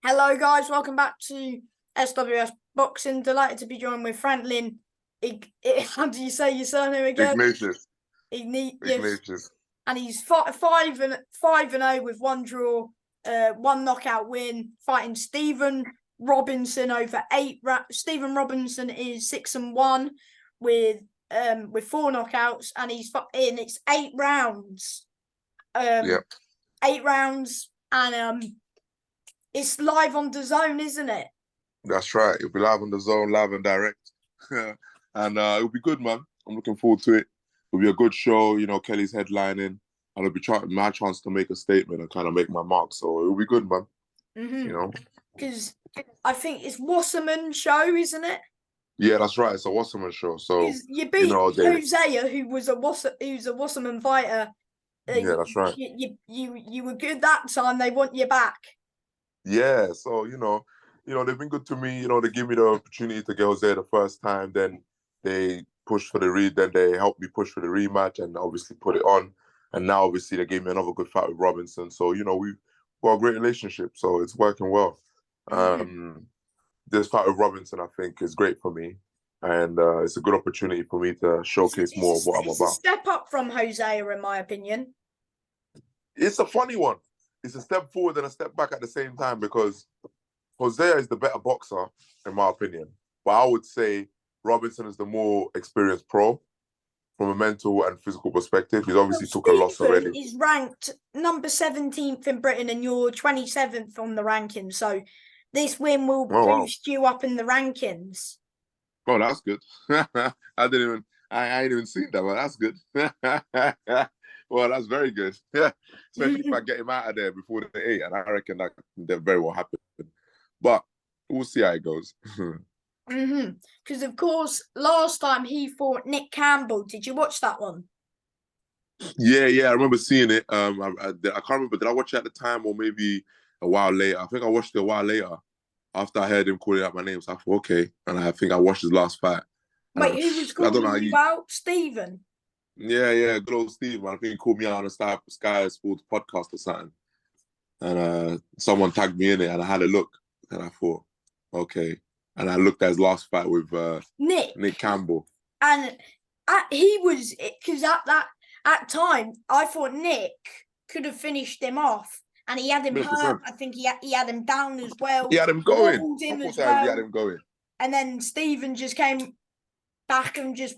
Hello, guys. Welcome back to SWS Boxing. Delighted to be joined with Franklin. How do you say your surname again? Ignatius. Ignatius. And he's 5-0 with one draw, one knockout win, fighting Stephen Robinson over Stephen Robinson is 6-1 with 4 knockouts, and it's 8 rounds. Yep. 8 rounds, and it's live on DAZN, isn't it? That's right. It'll be live on DAZN, live and direct. And it'll be good, man. I'm looking forward to it. It'll be a good show. You know, Kelly's headlining. And it'll be my chance to make a statement and kind of make my mark. So it'll be good, man. Mm-hmm. You know? Because I think it's Wasserman show, isn't it? Yeah, that's right. It's a Wasserman show. So you beat Hosea, who's a Wasserman fighter. Yeah, that's right. You were good that time. They want you back. Yeah, so you know, they've been good to me. You know, they give me the opportunity to get Jose the first time. Then they pushed for then they helped me push for the rematch, and obviously put it on. And now, obviously, they gave me another good fight with Robinson. So you know, we've got a great relationship. So it's working well. Mm-hmm. This fight with Robinson, I think, is great for me, and it's a good opportunity for me to showcase more of what I'm about. It's a step up from Hosea, in my opinion. It's a funny one. It's a step forward and a step back at the same time, because Hosea is the better boxer, in my opinion. But I would say Robinson is the more experienced pro from a mental and physical perspective. He's obviously took a loss already. He's ranked number 17th in Britain, and you're 27th on the rankings. So this win will boost you up in the rankings. Oh, that's good. I ain't even seen that, but that's good. Well, that's very good. Yeah, especially if I get him out of there before the 8, and I reckon that can very well happen. But we'll see how it goes. Because, of course, last time he fought Nick Campbell. Did you watch that one? Yeah, I remember seeing it. I can't remember. Did I watch it at the time or maybe a while later? I think I watched it a while later after I heard him calling out my name. So I thought, okay. And I think I watched his last fight. Wait, who was calling you out? Stephen? Yeah, good old Steve, man. I think he called me out on a Sky Sports podcast or something. And someone tagged me in it, and I had a look. And I thought, okay. And I looked at his last fight with Nick Campbell. And he was, because at that time, I thought Nick could have finished him off. And he had him 100%. Hurt. I think he had him down as well. He had him going. He had him going. And then Stephen just came back and just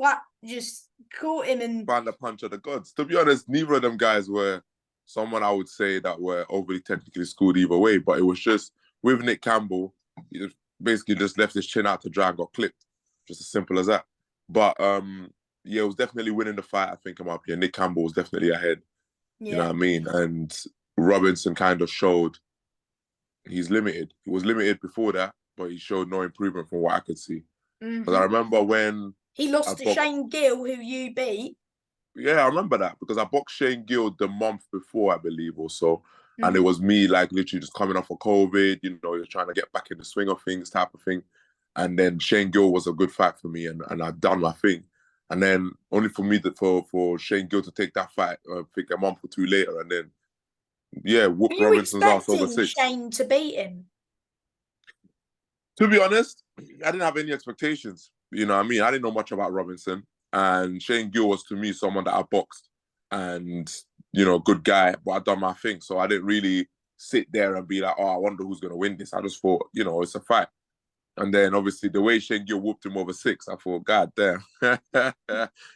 caught him and found the punch of the gods. To be honest, neither of them guys were someone I would say that were overly technically schooled either way. But it was just with Nick Campbell, he basically just left his chin out to dry and got clipped. Just as simple as that. But it was definitely winning the fight, I think, in my opinion. Nick Campbell was definitely ahead. Yeah. You know what I mean? And Robinson kind of showed he's limited. He was limited before that, but he showed no improvement from what I could see. Because I remember when he lost to Shane Gill, who you beat. Yeah, I remember that, because I boxed Shane Gill the month before, I believe, or so. And it was me, like, literally just coming off of COVID, you know, just trying to get back in the swing of things type of thing. And then Shane Gill was a good fight for me, and I'd done my thing. And then only for me, for Shane Gill to take that fight, I think a month or two later, and then, whoop Robinson's ass over 6. Shane to beat him? To be honest, I didn't have any expectations. You know what I mean? I didn't know much about Robinson. And Shane Gill was, to me, someone that I boxed. And, you know, good guy, but I'd done my thing. So I didn't really sit there and be like, oh, I wonder who's going to win this. I just thought, you know, it's a fight. And then, obviously, the way Shane Gill whooped him over 6, I thought, God damn.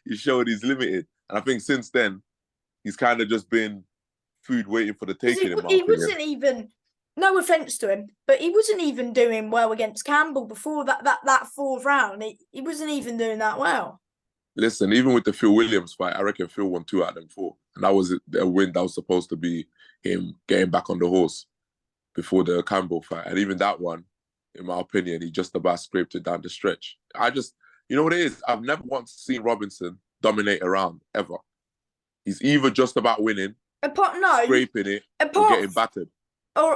He showed he's limited. And I think since then, he's kind of just been food waiting for the taking, in my opinion. He wasn't even... No offense to him, but he wasn't even doing well against Campbell before that 4th round. He wasn't even doing that well. Listen, even with the Phil Williams fight, I reckon Phil won 2 out of them 4. And that was a win that was supposed to be him getting back on the horse before the Campbell fight. And even that one, in my opinion, he just about scraped it down the stretch. You know what it is? I've never once seen Robinson dominate a round, ever. He's either just about winning, scraping it, or getting battered. Or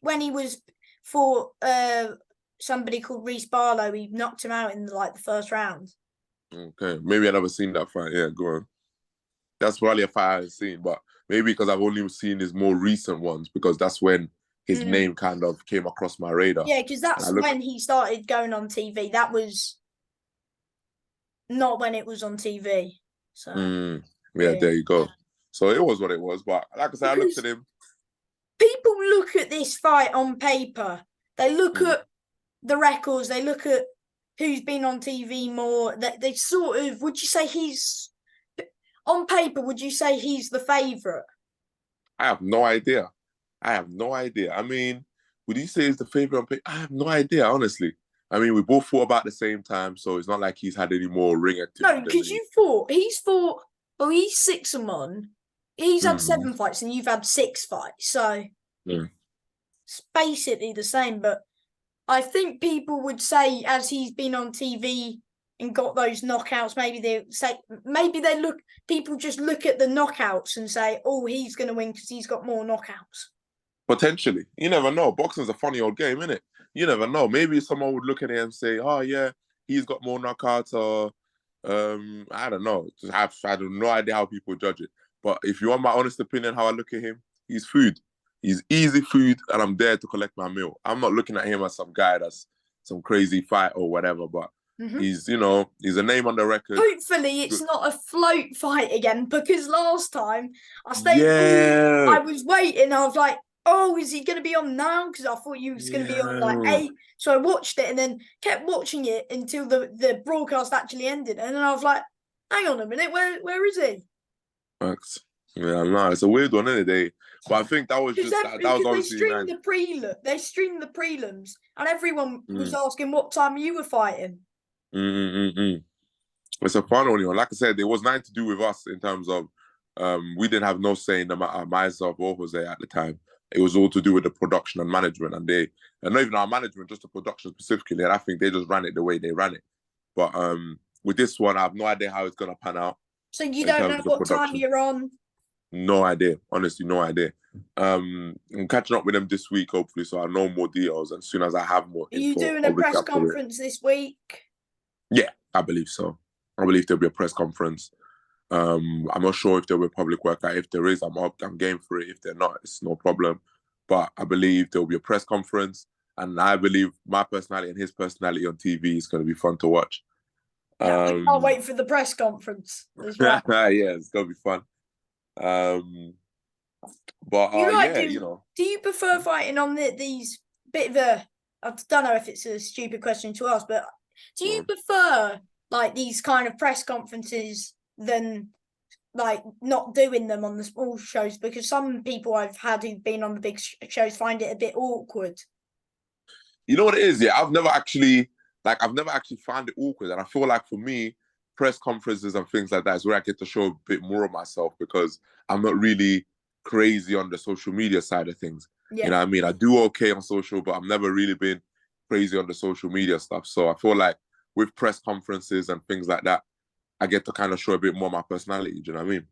when he was for somebody called Reece Barlow, he knocked him out in the 1st round. Okay, maybe I've never seen that fight. Yeah, go on. That's probably a fight I haven't seen, but maybe because I've only seen his more recent ones, because that's when his name kind of came across my radar. Yeah, because that's when he started going on TV. That was not when it was on TV. So yeah, there you go. So it was what it was. But like I said, I looked at him. People look at this fight on paper. They look at the records. They look at who's been on TV more. They sort of, would you say he's, on paper, would you say he's the favourite? I have no idea. I mean, would you say he's the favourite on paper? I have no idea, honestly. I mean, we both fought about the same time, so it's not like he's had any more ring activity. No, because he's fought, well, he's 6-1. He's had 7 fights and you've had 6 fights. So it's basically the same. But I think people would say, as he's been on TV and got those knockouts, people just look at the knockouts and say, oh, he's going to win because he's got more knockouts. Potentially. You never know. Boxing's a funny old game, isn't it? You never know. Maybe someone would look at it and say, oh, yeah, he's got more knockouts, or I don't know. I have no idea how people judge it. But if you want my honest opinion, how I look at him, he's food. He's easy food, and I'm there to collect my meal. I'm not looking at him as some guy that's some crazy fight or whatever, but he's a name on the record. Hopefully it's not a float fight again, because last time I was waiting. I was like, oh, is he going to be on now? Because I thought he was going to be on like 8. So I watched it and then kept watching it until the broadcast actually ended. And then I was like, hang on a minute, where is he? Yeah, no, it's a weird one, isn't it? But I think that was just that was obviously they streamed the prelims, and everyone was asking what time you were fighting. It's a fun one, like I said, there was nothing to do with us in terms of we didn't have no say, no matter myself or Jose at the time. It was all to do with the production and management, and not even our management, just the production specifically. And I think they just ran it the way they ran it. But with this one, I have no idea how it's gonna pan out. So you don't know what time you're on? No idea. Honestly, no idea. I'm catching up with them this week, hopefully, so I know more details. And as soon as I have more info, are you doing a press conference this week? Yeah, I believe so. I believe there'll be a press conference. I'm not sure if there'll be a public workout. If there is, I'm game for it. If they're not, it's no problem. But I believe there'll be a press conference, and I believe my personality and his personality on TV is going to be fun to watch. I can't wait for the press conference as well. Yeah, it's going to be fun. But do you prefer fighting on these bit of a, I don't know if it's a stupid question to ask, but do you prefer like these kind of press conferences than like not doing them on the small shows? Because some people I've had who've been on the big shows find it a bit awkward. You know what it is? Yeah, I've never actually found it awkward, and I feel like for me, press conferences and things like that is where I get to show a bit more of myself, because I'm not really crazy on the social media side of things. Yeah. You know what I mean? I do okay on social, but I've never really been crazy on the social media stuff. So I feel like with press conferences and things like that, I get to kind of show a bit more of my personality. Do you know what I mean?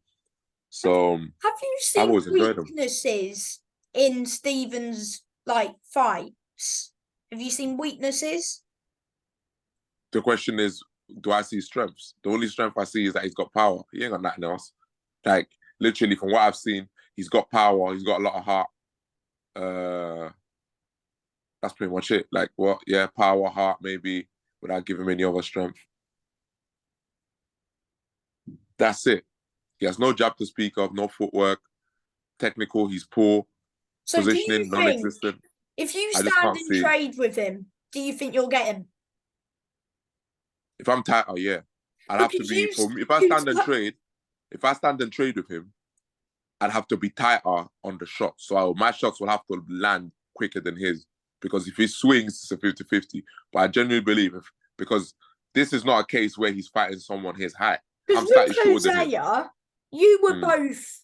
So have you seen weaknesses in Stephen's like fights? Have you seen weaknesses? The question is, do I see strengths? The only strength I see is that he's got power. He ain't got nothing else. Like, literally, from what I've seen, he's got power. He's got a lot of heart. That's pretty much it. Like, what? Yeah, power, heart, maybe, without giving him any other strength. That's it. He has no jab to speak of, no footwork. Technical, he's poor. So positioning, non-existent. If you stand in trade with him, do you think you'll get him? If I'm tighter, yeah. I'd have to be, for me, if I stand and trade with him, I'd have to be tighter on the shot. So my shots will have to land quicker than his, because if he swings, it's a 50-50. But I genuinely believe, because this is not a case where he's fighting someone his height. Because with Hosea, you were both,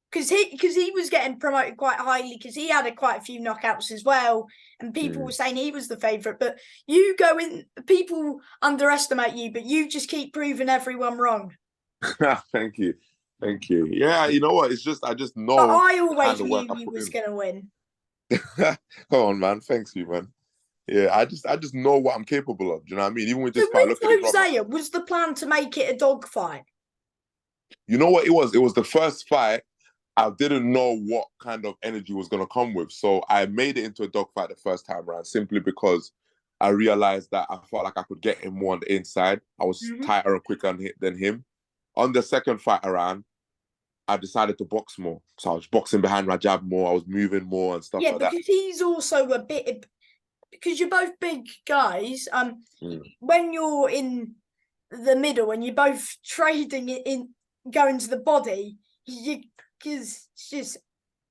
because he was getting promoted quite highly, because he had quite a few knockouts as well, and people were saying he was the favourite. But you go in, people underestimate you, but you just keep proving everyone wrong. Thank you. Yeah, you know what? It's just, I just know. But I always knew he was going to win. Come on, man. Thanks you, man. Yeah, I just know what I'm capable of. Do you know what I mean? Even with this fight, look at Hosea, was the plan to make it a dog fight? You know what it was? It was the first fight I didn't know what kind of energy was going to come with. So I made it into a dogfight the first time around simply because I realized that I felt like I could get him more on the inside. I was tighter and quicker than him. On the second fight around, I decided to box more. So I was boxing behind my jab more. I was moving more and stuff like that. Yeah, because he's also a bit... Because you're both big guys. When you're in the middle and you're both trading it in going to the body, because it's just...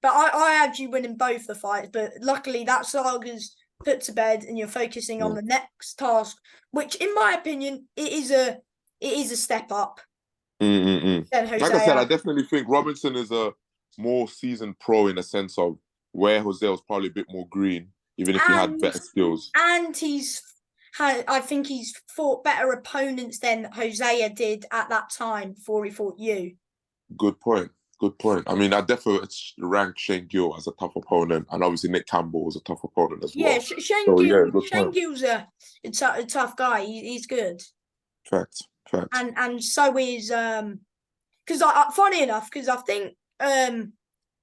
But I had you winning both the fights, but luckily that saga's put to bed and you're focusing on the next task, which in my opinion it is a step up. Like I said, I definitely think Robinson is a more seasoned pro in the sense of where Jose was probably a bit more green, even if he had better skills. And I think he's fought better opponents than Hosea did at that time before he fought you. Good point. I mean, I definitely rank Shane Gill as a tough opponent, and obviously Nick Campbell was a tough opponent as well. Yeah, Shane Gill's a tough guy. He's good. Fact. And so is because funny enough, because I think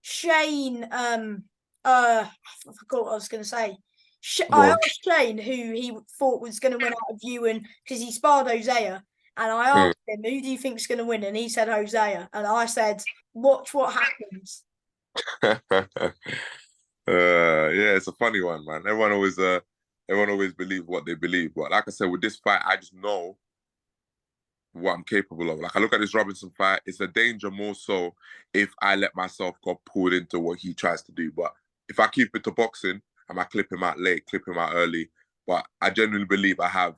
Shane I forgot what I was going to say. I asked Shane who he thought was going to win out of you, and because he sparred Hosea, and I asked him, who do you think's going to win? And he said Hosea, and I said, watch what happens. Yeah, it's a funny one, man. Everyone always believes what they believe, but like I said, with this fight, I just know what I'm capable of. Like, I look at this Robinson fight, it's a danger more so if I let myself get pulled into what he tries to do. But if I keep it to boxing, I might clip him out late, clip him out early. But I genuinely believe I have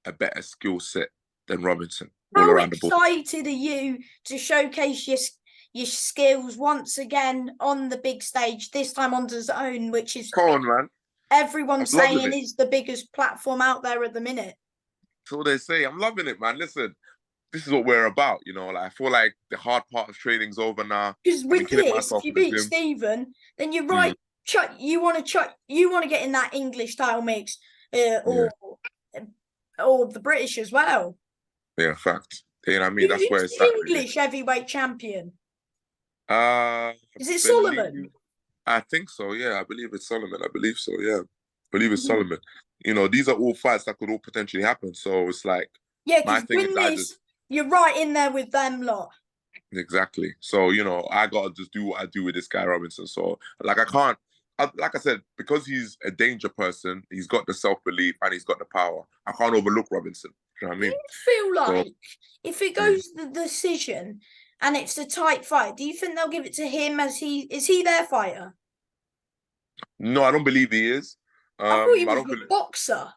a better skill set than Robinson. How excited are you to showcase your skills once again on the big stage, this time on DAZN, which is... Come on, man. Everyone's saying is the biggest platform out there at the minute. That's all they say. I'm loving it, man. Listen, this is what we're about, you know. Like, I feel like the hard part of training's over now. Because with this, if you beat Stephen, then you're right. You want to get in that English title mix, or the British as well. Yeah, fact. You know what I mean? That's where it's at. English heavyweight champion. Is it Solomon? I think so. Yeah, I believe it's Solomon. I believe so. Yeah, I believe it's Solomon. You know, these are all fights that could all potentially happen. So it's like, because win this, you're right in there with them lot. Exactly. So, you know, I gotta just do what I do with this guy Robinson. So, like, like I said, because he's a danger person, he's got the self-belief and he's got the power. I can't overlook Robinson. You know what I mean? Do you feel like if it goes the decision and it's a tight fight, do you think they'll give it to him is he their fighter? No, I don't believe he is. I thought he was a boxer.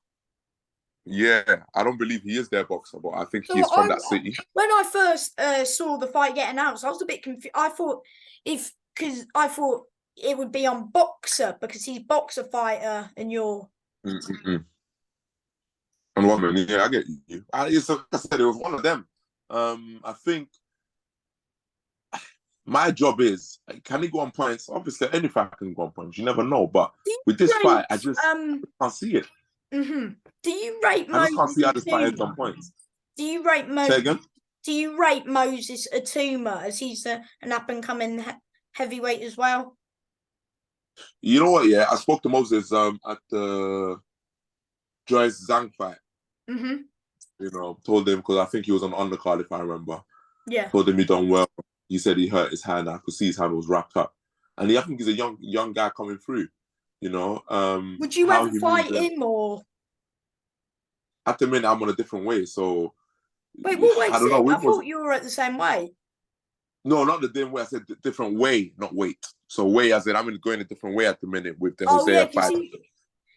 Yeah, I don't believe he is their boxer, but I think he's from that city. When I first saw the fight get announced, I was a bit confused. I thought it would be on boxer because he's boxer fighter and you're... And woman, yeah, I get you. Like I said, it was one of them. I think my job is, can he go on points? Obviously, any fight can go on points. You never know. But with this fight, I just can't see it. Do you rate Moses? I just can't see how this fight ends on points. Do you rate Moses? Say again? Do you rate Moses Atuma as he's an up-and-coming heavyweight as well? You know what? Yeah, I spoke to Moses at the Joyce Zhang fight. You know, told him because I think he was on the undercard if I remember. Yeah. Told him he done well. He said he hurt his hand. I could see his hand was wrapped up, and I think he's a young guy coming through. You know. Would you ever fight him or? At the minute, I'm on a different way. So. Wait, what way? I don't know. I thought you were at the same way. No, not the same way. I said different way, not weight. So way, I said I'm going a different way at the minute with the Hosea fight.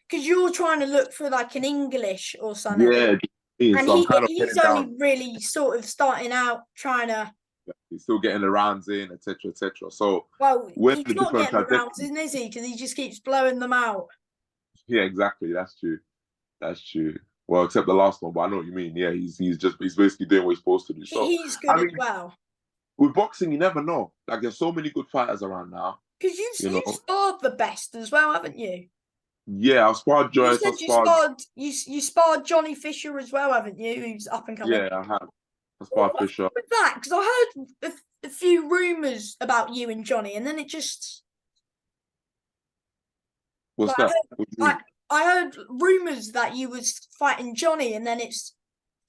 Because you're trying to look for like an English or something. Yeah. And so he's only really sort of starting out trying to... He's still getting the rounds in, etc., etc. So, he's not getting the rounds in, is he? Because he just keeps blowing them out. Yeah, exactly. That's true. Well, except the last one, but I know what you mean. Yeah, he's basically doing what he's supposed to do. So he's good as well. With boxing, you never know. Like, there's so many good fighters around now. Because you've sparred the best as well, haven't you? Yeah, I've sparred Joyce. You sparred Johnny Fisher as well, haven't you? Who's up and coming. Yeah, I have. I sparred Fisher. With that, because I heard a few rumours about you and Johnny, and then it just. What's Like, that? I heard rumours that you was fighting Johnny, and then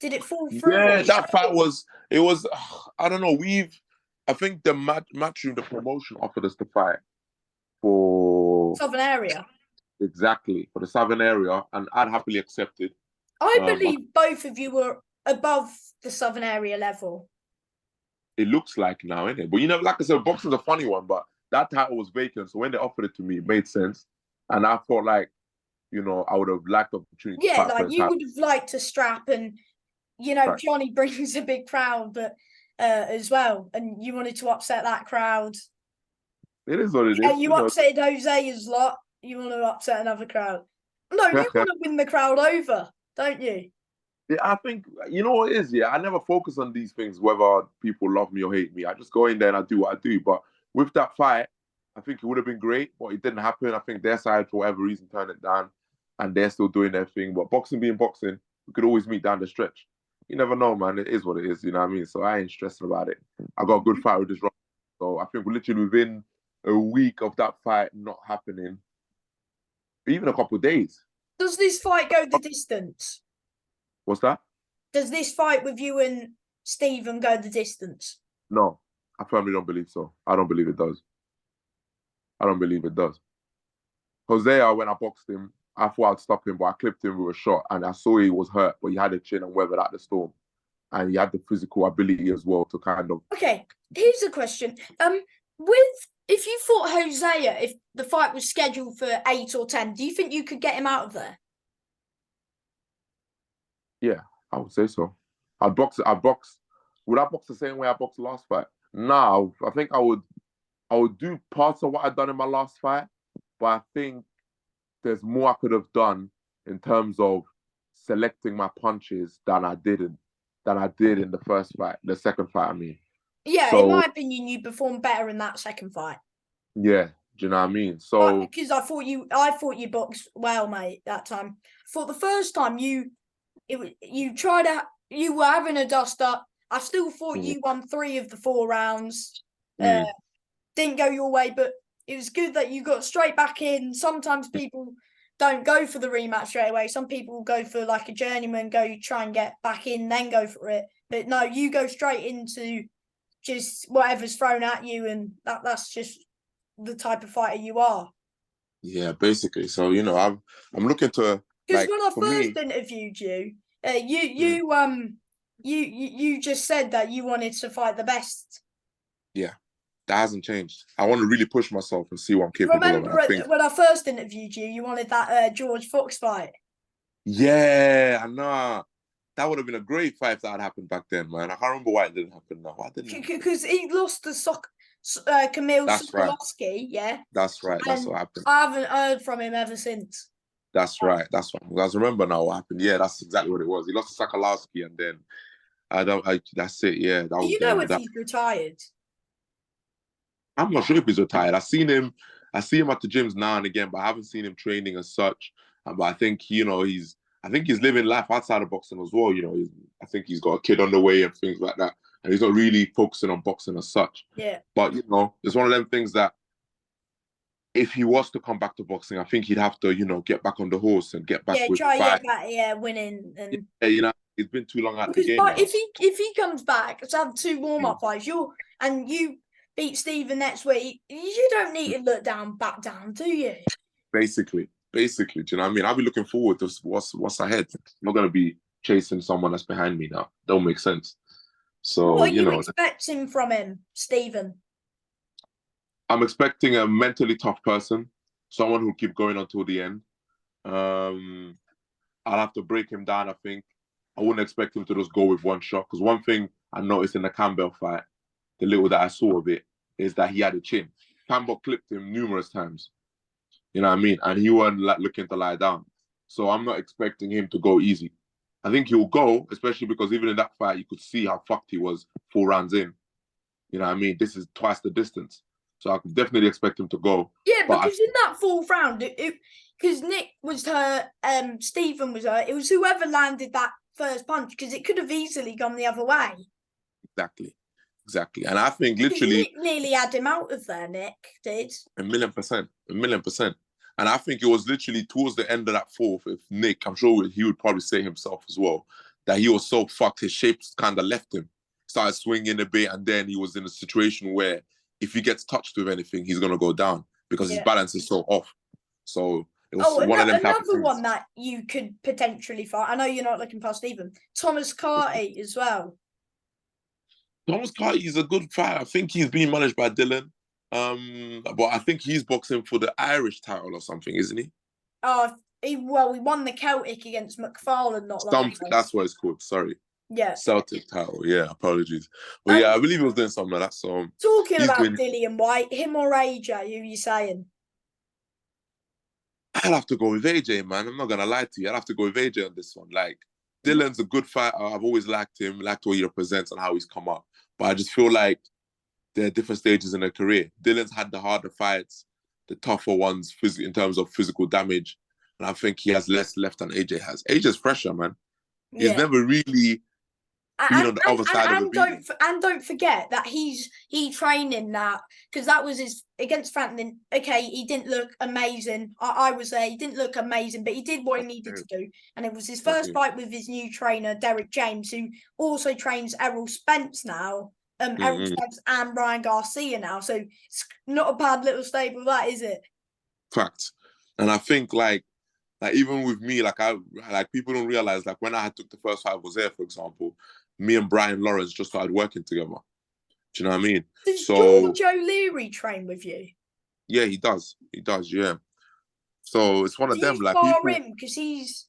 did it fall through? Yeah, that fight was. It was. I don't know. I think the matchroom, the promotion offered us the fight for Southern area. exactly for the Southern area, and I'd happily accepted. I believe both of you were above the Southern area level. It looks like now, innit? But you know, like I said, boxing's a funny one. But that title was vacant, so when they offered it to me, it made sense, and I felt like, you know, I would have liked the opportunity. Yeah, to fight like you title. would have liked to strap, and you know, Johnny brings a big crowd, but as well, and you wanted to upset that crowd. It is what it is. And you upset Jose's lot. You want to upset another crowd. No, you want to win the crowd over, don't you? Yeah, I think, you know what it is, yeah. I never focus on these things, whether people love me or hate me. I just go in there and I do what I do. But with that fight, I think it would have been great, but it didn't happen. I think their side, for whatever reason, turned it down, and they're still doing their thing. But boxing being boxing, we could always meet down the stretch. You never know, man. It is what it is, you know what I mean? So I ain't stressing about it. I got a good fight with this rock. So I think we're literally within a week of that fight not happening, even a couple of days. Does this fight go the distance? What's that? Does this fight with you and Stephen go the distance? No, I firmly don't believe so. I don't believe it does. I don't believe it does. Hosea, when I boxed him, I thought I'd stop him, but I clipped him with a shot, and I saw he was hurt, but he had a chin and weathered out the storm, and he had the physical ability as well to kind of. Okay, here's a question. With if you fought Hosea, if the fight was scheduled for 8 or 10, do you think you could get him out of there? Yeah, I would say so. I'd box. Would I box the same way I boxed the last fight? No, I think I would. I would do parts of what I'd done in my last fight, but I think there's more I could have done in terms of selecting my punches than I did in the first fight, the second fight. I mean. Yeah, so, in my opinion, you performed better in that second fight. Yeah, do you know what I mean? So because I thought you boxed well, mate. That time, for the first time, you were having a dust up. I still thought you won 3 of the 4 rounds. Didn't go your way, but it was good that you got straight back in. Sometimes people don't go for the rematch straight away. Some people go for like a journeyman, go try and get back in, then go for it. But no, you go straight into just whatever's thrown at you, and that's just the type of fighter you are. Yeah, basically. So you know, I'm looking to, because when I first interviewed you, you just said that you wanted to fight the best. Yeah, that hasn't changed. I want to really push myself and see what I'm capable of. Remember when I first interviewed you, you wanted that George Fox fight. Yeah, I know. That would have been a great fight if that had happened back then, man. I can't remember why it didn't happen now. Why didn't it? Because he lost to Kamil Sokolowski, yeah? That's right. That's what happened. I haven't heard from him ever since. That's right. That's what I remember now what happened. Yeah, that's exactly what it was. He lost to Sokolowski, and then that's it. Yeah. That you know if he's retired? I'm not sure if he's retired. I see him at the gyms now and again, but I haven't seen him training as such. But I think, you know, he's living life outside of boxing as well. You know, I think he's got a kid on the way and things like that. And he's not really focusing on boxing as such. Yeah. But, you know, it's one of them things that if he was to come back to boxing, I think he'd have to, you know, get back on the horse and get back with try to get back, winning. And yeah, you know, it's been too long out the game now. If he comes back to have 2 warm-up fights, you beat Stephen next week, you don't need to look back down, do you? Basically, do you know what I mean? I'll be looking forward to what's ahead. I'm not going to be chasing someone that's behind me now. Don't make sense. So, what are you expecting from him, Stephen? I'm expecting a mentally tough person, someone who'll keep going until the end. I'll have to break him down, I think. I wouldn't expect him to just go with one shot, because one thing I noticed in the Campbell fight, the little that I saw of it, is that he had a chin. Campbell clipped him numerous times. You know what I mean? And he wasn't looking to lie down. So I'm not expecting him to go easy. I think he'll go, especially because even in that fight, you could see how fucked he was 4 rounds in. You know what I mean? This is twice the distance. So I could definitely expect him to go. Yeah, because in that 4th round, because Nick was hurt, Stephen was hurt, it was whoever landed that first punch, because it could have easily gone the other way. Exactly. Exactly. And I think literally Nick nearly had him out of there, Nick did. 1,000,000%. 1,000,000%. And I think it was literally towards the end of that fourth, if Nick, I'm sure he would probably say himself as well, that he was so fucked, his shapes kind of left him. Started swinging a bit, and then he was in a situation where if he gets touched with anything, he's going to go down because his balance is so off. So it was one of them type of another things. one that you could potentially fight. I know you're not looking past Stephen. Thomas Carty as well. Thomas Carty is a good fighter. I think he's being managed by Dylan. But I think he's boxing for the Irish title or something, isn't he? He won the Celtic against McFarlane not long ago. That's what it's called. Sorry. Yeah. Celtic title. Yeah, apologies. But yeah, I believe he was doing something like that. So talking about Dillian White, him or AJ, who are you saying? I'll have to go with AJ, man. I'm not gonna lie to you. I'll have to go with AJ on this one. Like, Dylan's a good fighter. I've always liked him, liked what he represents and how he's come up. But I just feel like they're different stages in their career. Dylan's had the harder fights, the tougher ones in terms of physical damage. And I think he has less left than AJ has. AJ's fresher, man. Yeah. He's never really been on the other side of the don't forget that he training that, because that was his against Franklin. Okay, he didn't look amazing. I was there. He didn't look amazing, but he did what he needed to do. And it was his first fight with his new trainer, Derek James, who also trains Errol Spence now. Errol Spence and Ryan Garcia now. So it's not a bad little stable, that is it? Fact. And I think like even with me, people don't realize, like, when I took the first fight was there, for example, me and Brian Lawrence just started working together. Do you know what I mean? Does George O'Leary train with you? Yeah, he does. He does, yeah. So it's one of them. Like, far in, because he's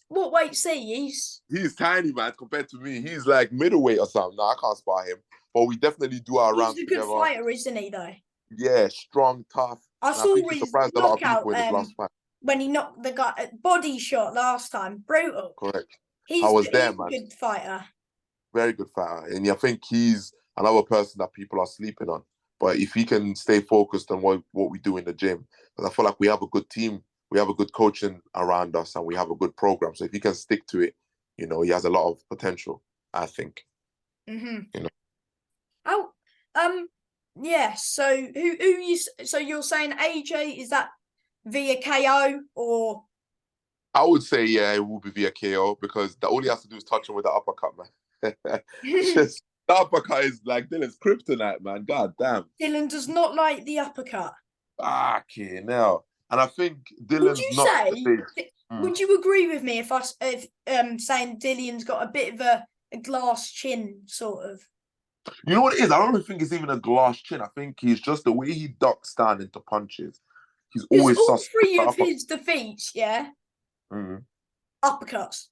what weight is he? He's tiny, man, compared to me. He's like middleweight or something. No, I can't spar him. But we definitely do our rounds together. He's a good fighter, isn't he, though? Yeah, strong, tough. I think he surprised a lot of people in his last fight. When he knocked the guy body shot last time. Brutal. Correct. He's a good fighter. Very good fighter. And I think he's another person that people are sleeping on. But if he can stay focused on what we do in the gym, because I feel like we have a good team, we have a good coaching around us, and we have a good program. So if he can stick to it, he has a lot of potential, I think. Mm-hmm. Yeah. So so you're saying AJ, is that via KO or? I would say, yeah, it will be via KO, because all he has to do is touch him with the uppercut, man. The uppercut is like Dylan's kryptonite, man. God damn. Dylan does not like the uppercut. Okay, now. And I think Dylan's would you agree with me if saying Dylan's got a bit of a glass chin, sort of? You know what it is? I don't think it's even a glass chin. I think he's just the way he ducks down into punches. He's always all three of his defeats, yeah? Uppercuts.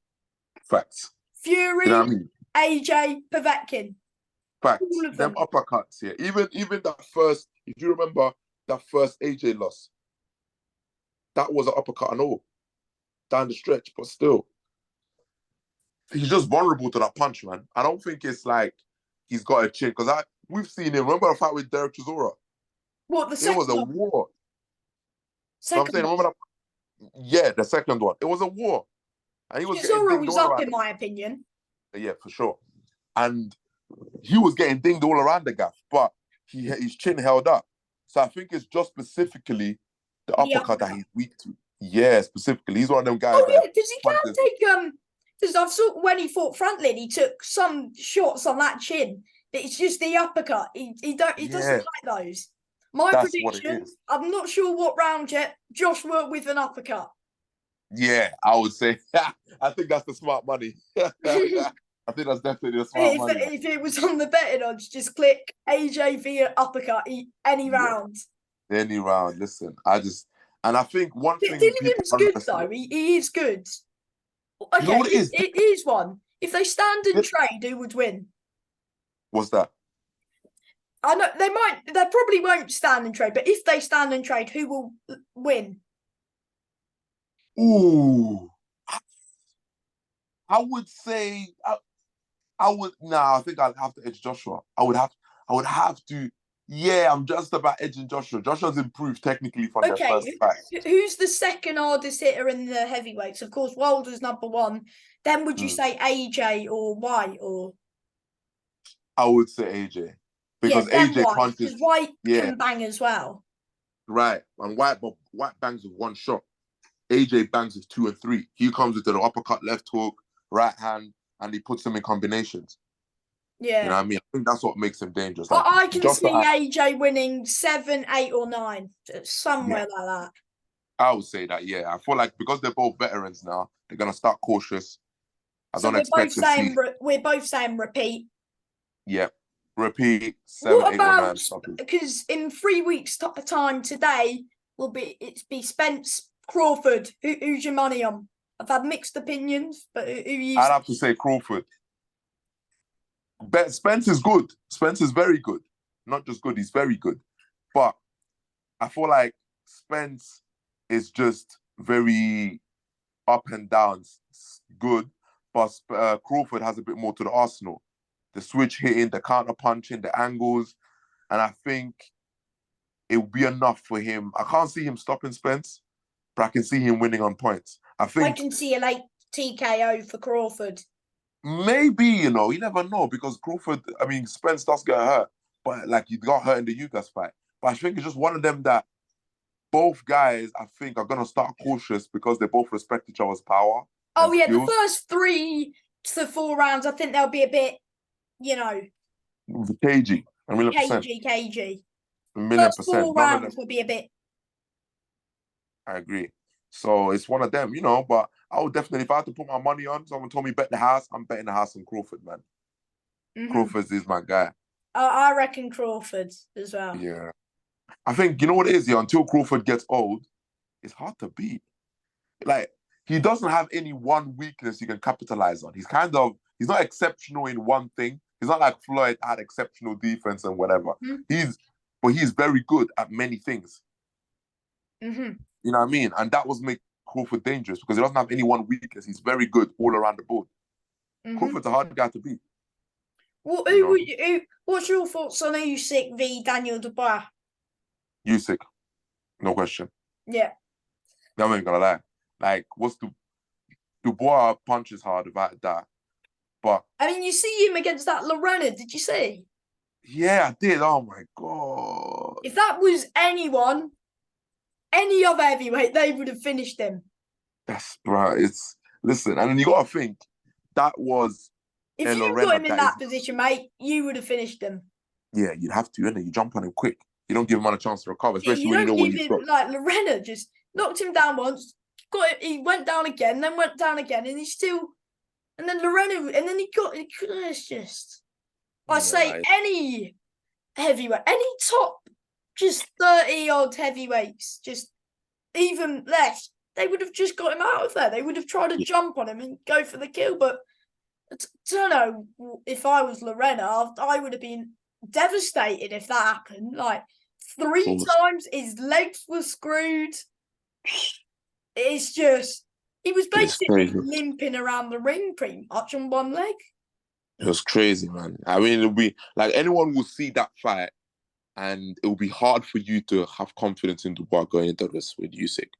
Facts. Fury, you know what I mean? AJ, Povetkin. Facts. All of them uppercuts, yeah. Even that first, if you remember that first AJ loss, that was an uppercut and all down the stretch, but still, he's just vulnerable to that punch, man. I don't think it's like he's got a chin, because we've seen him. Remember the fight with Derek Chisora? What, the second one? It was a war. So I'm saying, remember that? Yeah, the second one. It was a war. And he was Chisora was up, in my opinion. Yeah, for sure. And he was getting dinged all around the gaff, but his chin held up. So I think it's just specifically the uppercut that he's weak to. Yeah, specifically. He's one of them guys. Oh, yeah, because he can't take because I've saw when he fought Franklin, he took some shots on that chin. It's just the uppercut. He doesn't like those. That's prediction, I'm not sure what round yet. Josh worked with an uppercut. Yeah, I would say. I think that's the smart money. I think that's definitely the smart money. If it was on the betting odds, just click AJ via uppercut any round. Any round. Listen, I think one thing. Dillian's good though. He is good. Okay, you know what it is one. If they stand and trade, who would win? What's that? I know they probably won't stand and trade, but if they stand and trade, who will win? Ooh, I would say I think I'd have to edge Joshua. I would have to. Yeah, I'm just about edging Joshua. Joshua's improved technically from their first fight. Who's the second hardest hitter in the heavyweights? Of course, Wilder's number one. Then would you say AJ or White or? I would say AJ Yeah, because then AJ White, because punches. White Yeah, can bang as well. right. And White bangs with one shot. AJ bangs with two and three. He comes with the uppercut, left hook, right hand, and he puts them in combinations. You know Yeah. what I mean? I think that's what makes him dangerous. Like I can just see that, AJ winning 7, 8, or 9, yeah, somewhere like that. I would say that. Yeah, I feel like because they're both veterans now, they're gonna start cautious. I So don't expect to see. we're both saying repeat. Yeah, repeat 7, What 8, or about 9 stoppers. because in 3 weeks' time today will be Spence Crawford. Who's your money on? I've had mixed opinions, but who you? I'd have to say Crawford. Spence is good. Spence is very good. Not just good, he's very good. But I feel like Spence is just very up and down, good. But Crawford has a bit more to the arsenal. The switch hitting, the counter punching, the angles. And I think it will be enough for him. I can't see him stopping Spence, but I can see him winning on points. I I think can see a late TKO for Crawford. maybe, you never know because Crawford, I mean, Spence does get hurt, but like he got hurt in the Ugas fight. But I think it's just one of them that both guys, I think, are going to start cautious because they both respect each other's power Oh and yeah, the skills. first 3 to 4 rounds, I think they'll be a bit, Cagey, a million percent. cagey. A million First 4 percent. None of them, rounds will be a bit. I agree. So it's one of them, but I would definitely, if I had to put my money on, someone told me bet the house, I'm betting the house on Crawford, man. Crawford is my guy. I reckon Crawford as well. Yeah. I think, you know what it is, until Crawford gets old, it's hard to beat. Like, he doesn't have any one weakness he can capitalize on. He's not exceptional in one thing. He's not like Floyd had exceptional defense and whatever. But he's very good at many things. Mm-hmm. You know what I mean? And that was make Crawford dangerous because he doesn't have any one weakness. He's very good all around the board. Crawford's a hard guy to beat. What's your thoughts on Usyk v Daniel Dubois? Usyk, no question. Yeah. I'm not gonna lie. Like, Dubois punches hard without that. But I mean, you see him against that Lorena, did you see? yeah, I did. Oh my god. If that was anyone, any other heavyweight, they would have finished him. That's right. Listen, and then you gotta think that was if you got him in that position, mate, you would have finished him. Yeah, you'd have to, innit? You jump on him quick. You don't give him a chance to recover, especially you when you know when he's got. Like Lorena just knocked him down once, he went down again, then went down again, and he's still. And then Lorena, and then it's just. Any heavyweight, any top, just 30-odd heavyweights, just even less, they would have just got him out of there. They would have tried to jump on him and go for the kill. But I don't know, if I was Lorena, I would have been devastated if that happened. Like 3 times his legs were screwed. It's just, he was basically limping around the ring pretty much on one leg. It was crazy, man. I mean, it'll be like anyone will see that fight and it will be hard for you to have confidence in Dubois going into this with Usyk.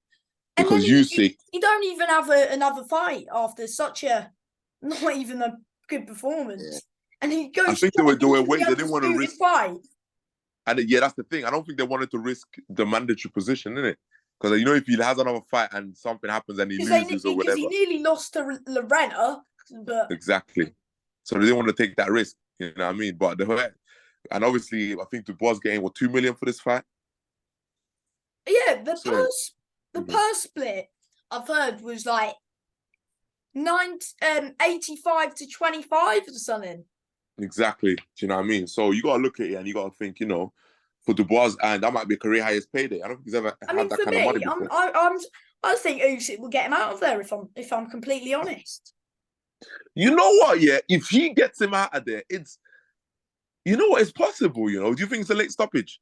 Because Usyk... He don't even have another fight after such a, not even a good performance. Yeah. And he goes, I think they were waiting. They didn't want to risk... fight. And yeah, that's the thing. I don't think they wanted to risk the mandatory position, innit? Because if he has another fight and something happens and he loses or whatever. Because he nearly lost to Lorena. But... Exactly. So they didn't want to take that risk, you know what I mean? But and obviously, I think Dubois getting $2 million for this fight. Yeah, the purse split I've heard was like 85 to 25 or something. Exactly. Do you know what I mean? So you gotta look at it and you gotta think, for Dubois, and that might be a career highest payday. I don't think he's ever had that kind of money before. I think Usyk will get him out of there if I'm completely honest. You know what? Yeah, if he gets him out of there, it's possible. Do you think it's a late stoppage?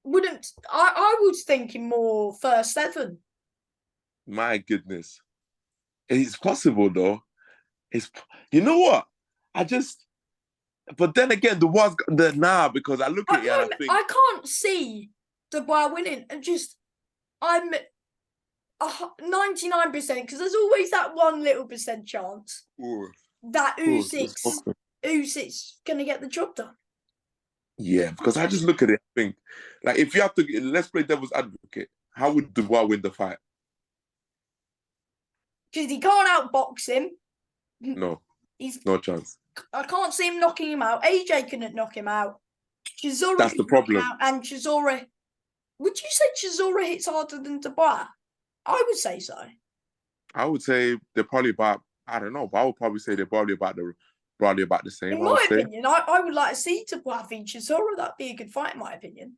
I was thinking more first 7. My goodness, it's possible though. You know what? But then again, Dubois because I look at it and I think I can't see Dubois winning, and I'm 99% because there's always that 1% chance that Usyk's Usyk's going to get the job done. Yeah, because I just look at it and think, like, if you have to, let's play devil's advocate. How would Dubois win the fight? Because he can't outbox him. No, no chance. I can't see him knocking him out. AJ couldn't knock him out. Chisora That's the problem. And Chisora, would you say Chisora hits harder than Dubois? I would say so. I would say they're probably about, I don't know, but I would probably say they're probably about the same. In my opinion, I would like to see Dubois v Chisora. That'd be a good fight, in my opinion.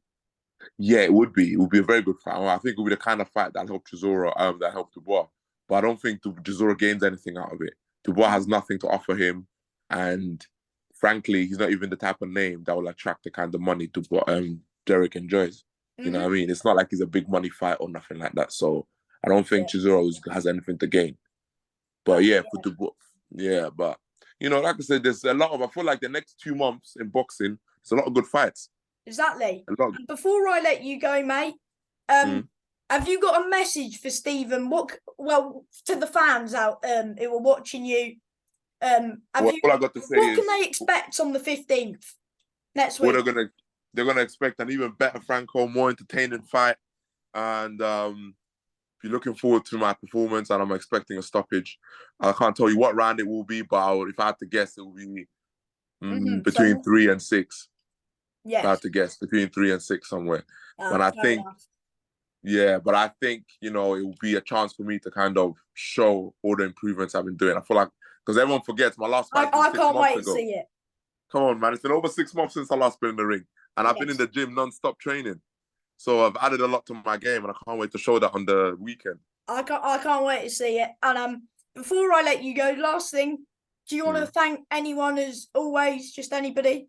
Yeah, it would be. It would be a very good fight. I think it would be the kind of fight that helped Chisora, that helped Dubois. But I don't think Chisora gains anything out of it. Dubois has nothing to offer him, and frankly, he's not even the type of name that will attract the kind of money Derek enjoys. You know what I mean? It's not like he's a big money fight or nothing like that. So I don't think Chisora has anything to gain. But for Dubois, but like I said, there's a lot of. I feel like the next 2 months in boxing, there's a lot of good fights. Exactly. And before I let you go, mate, have you got a message for Stephen? To the fans out who are watching you, all I got to say what can they expect on the 15th next week? Well, they're gonna expect an even better Franco, more entertaining fight, and if you're looking forward to my performance, and I'm expecting a stoppage. I can't tell you what round it will be, but if I had to guess, it will be between 3 and 6. Yeah, I have to guess between 3 and 6 somewhere. But I think, but I think it will be a chance for me to kind of show all the improvements I've been doing. I feel like because everyone forgets my last fight. I can't wait to see it. Come on, man! It's been over 6 months since I last been in the ring, and I've been in the gym non-stop training. So I've added a lot to my game, and I can't wait to show that on the weekend. I can't wait to see it. And before I let you go, last thing, do you want to thank anyone as always? Just anybody?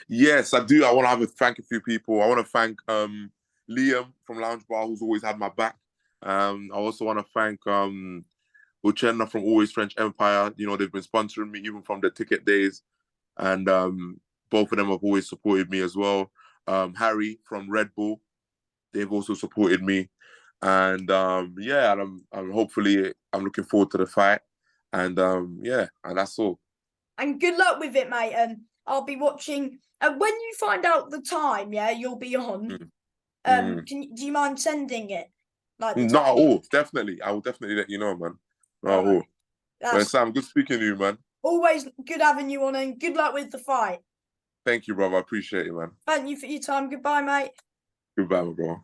Yes, I do. I want to thank a few people. I want to thank Liam from Lounge Bar, who's always had my back. I also want to thank Uchenna from Always French Empire. They've been sponsoring me even from the ticket days. And both of them have always supported me as well. Harry from Red Bull, they've also supported me. And and I'm hopefully looking forward to the fight. And and that's all. And good luck with it, mate. And I'll be watching. And when you find out the time, you'll be on. Do you mind sending it? Not at all. Definitely, I will definitely let you know, man. Not at all. Well, Sam, good speaking to you, man. Always good having you on, and good luck with the fight. Thank you, brother. I appreciate it, man. Thank you for your time. Goodbye, mate. Goodbye, my bro. Bye.